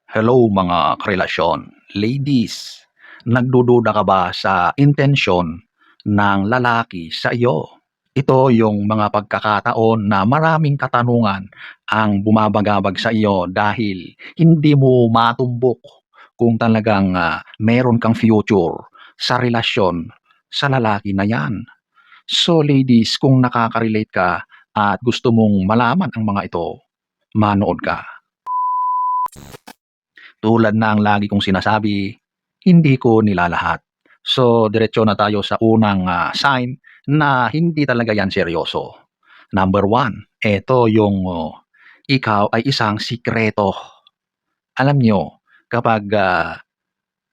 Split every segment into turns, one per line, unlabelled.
Hello mga karelasyon. Ladies, nagdududa ka ba sa intensyon ng lalaki sa iyo? Ito yung mga pagkakataon na maraming katanungan ang bumabagabag sa iyo dahil hindi mo matumbok kung talagang meron kang future sa relasyon sa lalaki na yan. So ladies, kung nakaka-relate ka at gusto mong malaman ang mga ito, manood ka. Tulad ng lagi kong sinasabi, hindi ko nilalahat. So, diretso na tayo sa unang sign na hindi talaga yan seryoso. Number one, ito yung ikaw ay isang sikreto. Alam nyo, kapag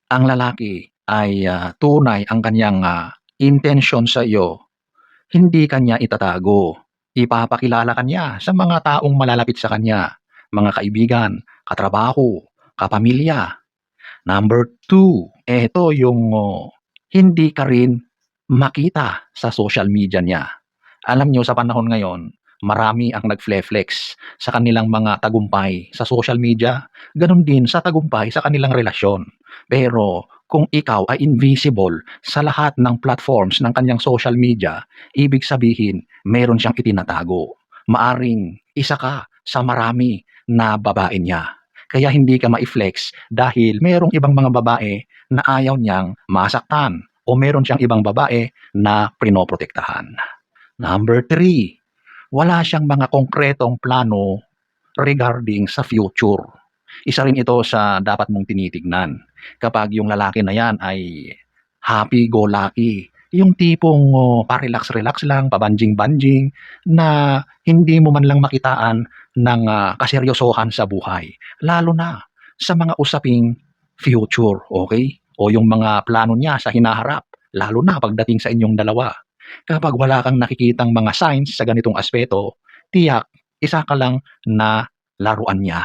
ang lalaki ay tunay ang kanyang intention sa iyo, hindi kanya itatago. Ipapakilala kanya sa mga taong malalapit sa kanya, mga kaibigan, katrabaho, kapamilya. Number two, eto yung hindi ka rin makita sa social media niya. Alam niyo sa panahon ngayon, marami ang nag-flex sa kanilang mga tagumpay sa social media, gano'n din sa tagumpay sa kanilang relasyon. Pero kung ikaw ay invisible sa lahat ng platforms ng kanyang social media, ibig sabihin meron siyang itinatago. Maaring isa ka sa marami na babae niya. Kaya hindi ka mai-flex dahil merong ibang mga babae na ayaw niyang masaktan o meron siyang ibang babae na pinoprotektahan. Number three, wala siyang mga konkretong plano regarding sa future. Isa rin ito sa dapat mong tinitignan. Kapag yung lalaki na yan ay happy-go-lucky, yung tipong pa-relax-relax lang, pabanjing-banjing, na hindi mo man lang makitaan ng kaseryosohan sa buhay. Lalo na sa mga usaping future, okay? O yung mga plano niya sa hinaharap, lalo na pagdating sa inyong dalawa. Kapag wala kang nakikitang mga signs sa ganitong aspeto, tiyak, isa ka lang na laruan niya.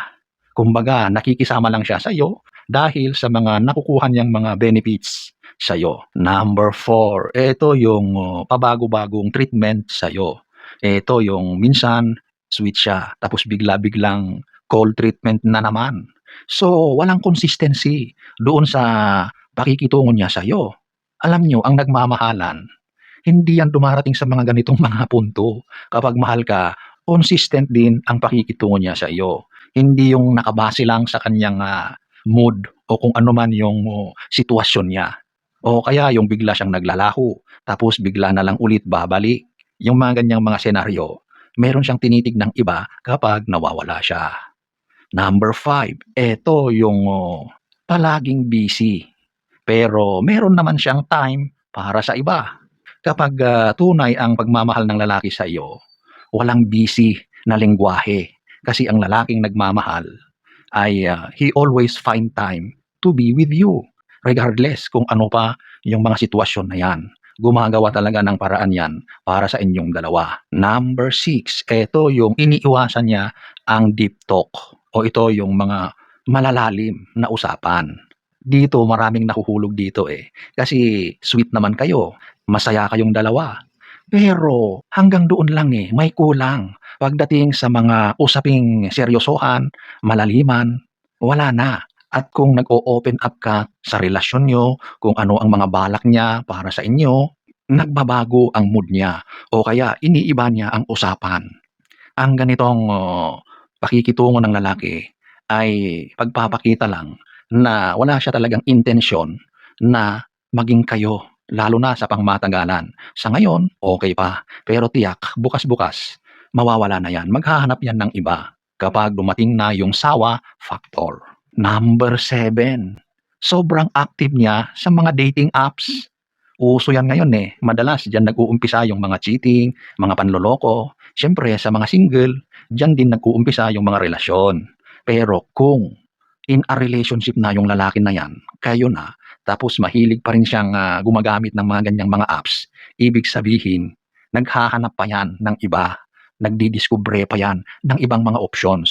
Kumbaga, nakikisama lang siya sa iyo dahil sa mga nakukuha niyang mga benefits sa iyo. Number four, ito yung pabago-bagong treatment sa iyo. Ito yung minsan sweet siya, tapos bigla-biglang cold treatment na naman. So, walang consistency doon sa pakikitungo niya sa iyo. Alam niyo, ang nagmamahalan, hindi yan dumarating sa mga ganitong mga punto. Kapag mahal ka, consistent din ang pakikitungo niya sa iyo. Hindi yung nakabase lang sa kanyang mood o kung ano man yung sitwasyon niya. O kaya yung bigla siyang naglalaho, tapos bigla na lang ulit babalik. Yung mga ganyang mga senaryo, meron siyang tinitignang iba kapag nawawala siya. Number five, eto yung palaging busy. Pero meron naman siyang time para sa iba. Kapag tunay ang pagmamahal ng lalaki sa iyo, walang busy na lengguwahe. Kasi ang lalaking nagmamahal ay he always find time to be with you. Regardless kung ano pa yung mga sitwasyon na yan. Gumagawa talaga ng paraan yan para sa inyong dalawa. Number six, ito yung iniiwasan niya ang deep talk. O ito yung mga malalalim na usapan. Dito maraming nahuhulog dito Kasi sweet naman kayo, masaya kayong dalawa. Pero hanggang doon lang may kulang. Pagdating sa mga usaping seryosohan, malaliman, wala na. At kung nag-o-open up ka sa relasyon nyo, kung ano ang mga balak niya para sa inyo, nagbabago ang mood niya o kaya iniiba niya ang usapan. Ang ganitong pakikitungo ng lalaki ay pagpapakita lang na wala siya talagang intensyon na maging kayo, lalo na sa pangmatagalan. Sa ngayon, okay pa. Pero tiyak, bukas-bukas, mawawala na yan. Maghahanap yan ng iba kapag dumating na yung sawa factor. Number seven, sobrang active niya sa mga dating apps. Uso yan ngayon Madalas diyan nag-uumpisa yung mga cheating, mga panloloko. Siyempre sa mga single, diyan din nag-uumpisa yung mga relasyon. Pero kung in a relationship na yung lalaki na yan, kayo na, tapos mahilig pa rin siyang gumagamit ng mga ganyang mga apps, ibig sabihin, naghahanap pa yan ng iba, nagdidiskubre pa yan ng ibang mga options.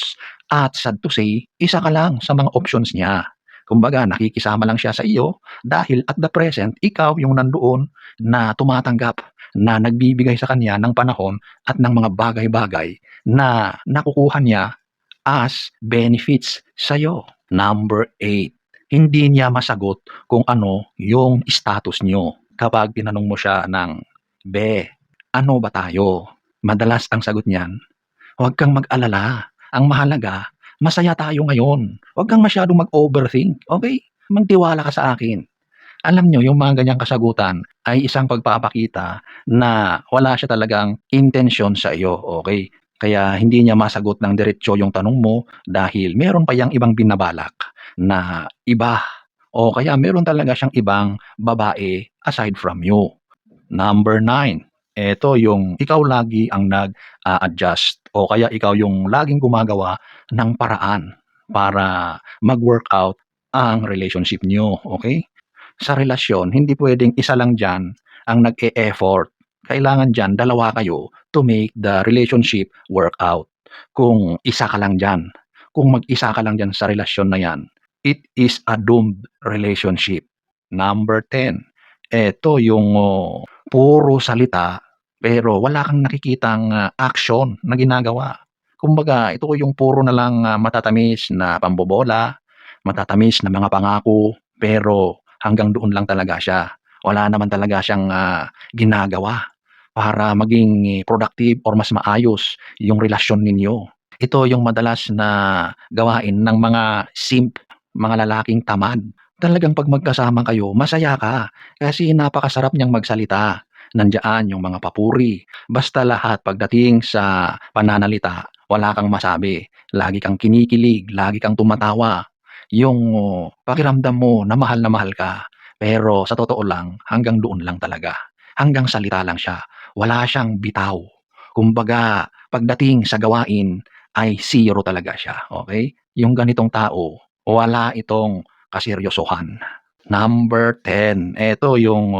At sad to say, isa ka lang sa mga options niya. Kumbaga, nakikisama lang siya sa iyo dahil at the present, ikaw yung nandoon na tumatanggap, na nagbibigay sa kanya ng panahon at ng mga bagay-bagay na nakukuha niya as benefits sa iyo. Number 8, hindi niya masagot kung ano yung status niyo. Kapag tinanong mo siya ng, "Be, ano ba tayo?" Madalas ang sagot niyan, "Huwag kang mag-alala. Ang mahalaga, masaya tayo ngayon. Huwag kang masyadong mag-overthink, okay? Magtiwala ka sa akin." Alam niyo yung mga ganyang kasagutan ay isang pagpapakita na wala siya talagang intensyon sa iyo, okay? Kaya hindi niya masagot ng diretso yung tanong mo dahil meron pa yang ibang binabalak na iba o kaya meron talaga siyang ibang babae aside from you. Number 9, eto yung ikaw lagi ang nag-a-adjust o kaya ikaw yung laging gumagawa ng paraan para mag-workout ang relationship niyo, okay? Sa relasyon hindi puwedeng isa lang diyan ang nag-e-effort. Kailangan diyan dalawa kayo to make the relationship work out. Kung isa ka lang diyan, kung mag-isa ka lang diyan sa relasyon na 'yan, it is a doomed relationship. Number 10, eto yung, puro salita pero wala kang nakikitang, action na ginagawa. Kumbaga ito yung puro na lang, matatamis na pambobola, matatamis na mga pangako, pero hanggang doon lang talaga siya. Wala naman talaga siyang, ginagawa para maging productive or mas maayos yung relasyon ninyo. Ito yung madalas na gawain ng mga simp, mga lalaking tamad. Talagang 'pag magkasama kayo masaya ka kasi napakasarap niyang magsalita. Nandiyan yung mga papuri, basta lahat pagdating sa pananalita wala kang masabi. Lagi kang kinikilig, lagi kang tumatawa. Yung pakiramdam mo na mahal ka. Pero sa totoo lang, hanggang doon lang talaga. Hanggang salita lang siya, wala siyang bitaw. Kumbaga, pagdating sa gawain ay zero talaga siya, okay? Yung ganitong tao, wala itong kaseryosohan. Number 10, eto yung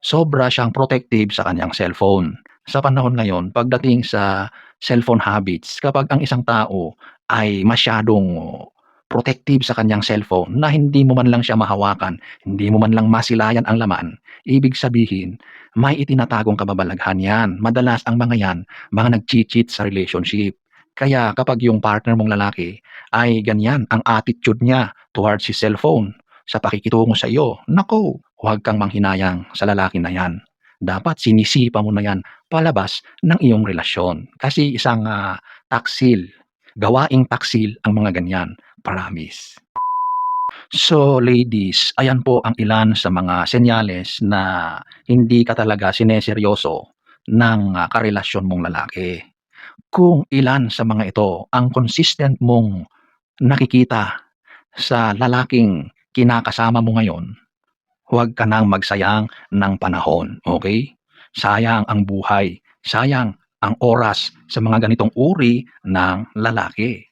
sobra siyang protective sa kanyang cellphone. Sa panahon ngayon, pagdating sa cellphone habits, kapag ang isang tao ay masyadong protective sa kanyang cellphone na hindi mo man lang siya mahawakan, hindi mo man lang masilayan ang laman, ibig sabihin, may itinatagong kababalaghan yan. Madalas ang mga yan, mga nag-cheat sa relationship. Kaya kapag yung partner mong lalaki ay ganyan ang attitude niya towards his cellphone, sa pakikitungo sa iyo, naku, huwag kang manghinayang sa lalaki na yan. Dapat sinisipa mo na yan palabas ng iyong relasyon. Kasi isang taksil, gawaing taksil ang mga ganyan. Promise. So ladies, ayan po ang ilan sa mga senyales na hindi ka talaga sineseryoso ng karelasyon mong lalaki. Kung ilan sa mga ito ang consistent mong nakikita sa lalaking kinakasama mo ngayon, huwag ka nang magsayang ng panahon, okay? Sayang ang buhay, sayang ang oras sa mga ganitong uri ng lalaki.